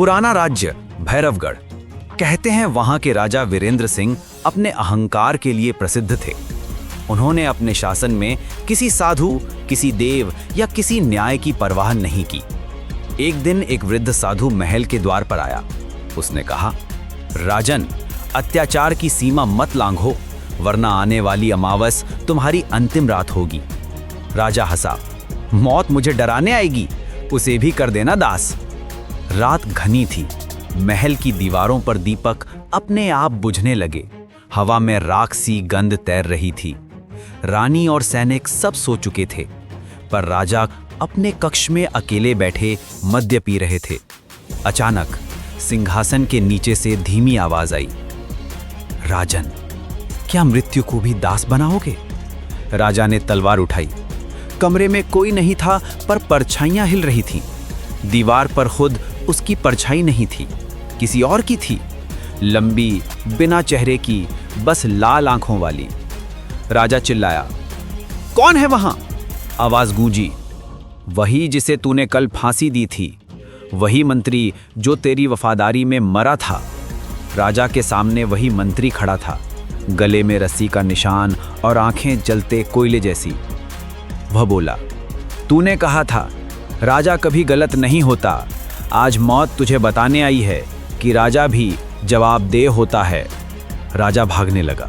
पुराना राज्य भैरवगढ़। कहते हैं वहां के राजा वीरेंद्र सिंह अपने अहंकार के लिए प्रसिद्ध थे। उन्होंने अपने शासन में किसी साधु, किसी देव या किसी न्याय की परवाह नहीं की। एक दिन एक वृद्ध साधु महल के द्वार पर आया। उसने कहा, राजन, अत्याचार की सीमा मत लांघो, वरना आने वाली अमावस तुम्हारी अंतिम रात होगी। राजा हंसा, मौत मुझे डराने आएगी, उसे भी कर देना दास। रात घनी थी। महल की दीवारों पर दीपक अपने आप बुझने लगे। हवा में राख सी गंध तैर रही थी। रानी और सैनिक सब सो चुके थे, पर राजा अपने कक्ष में अकेले बैठे मद्य पी रहे थे। अचानक सिंहासन के नीचे से धीमी आवाज आई, राजन, क्या मृत्यु को भी दास बनाओगे? राजा ने तलवार उठाई। कमरे में कोई नहीं था, पर परछाइयां हिल रही थीं। दीवार पर खुद उसकी परछाई नहीं थी, किसी और की थी, लंबी, बिना चेहरे की, बस लाल आंखों वाली। राजा चिल्लाया, कौन है वहां? आवाज गूंजी, वही जिसे तूने कल फांसी दी थी, वही मंत्री जो तेरी वफादारी में मरा था। राजा के सामने वही मंत्री खड़ा था, गले में रस्सी का निशान और आंखें जलते कोयले जैसी। वह बोला, तूने कहा था राजा कभी गलत नहीं होता। आज मौत तुझे बताने आई है कि राजा भी जवाबदेह होता है। राजा भागने लगा।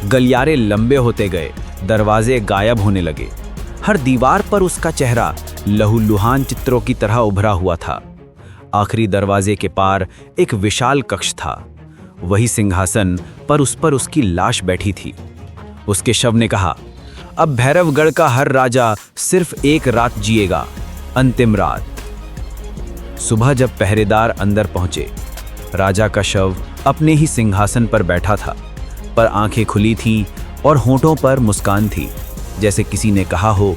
गलियारे लंबे होते गए, दरवाजे गायब होने लगे। हर दीवार पर उसका चेहरा लहूलुहान चित्रों की तरह उभरा हुआ था। आखिरी दरवाजे के पार एक विशाल कक्ष था। वही सिंहासन पर उस पर उसकी लाश बैठी थी। उसके शव ने कहा, अब भैरवगढ़ का हर राजा सिर्फ एक रात जिएगा, अंतिम रात। सुबह जब पहरेदार अंदर पहुंचे, राजा का शव अपने ही सिंहासन पर बैठा था, पर आंखें खुली थीं और होंठों पर मुस्कान थी, जैसे किसी ने कहा हो,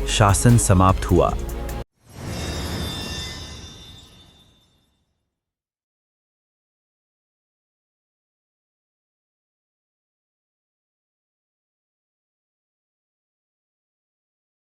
शासन समाप्त हुआ।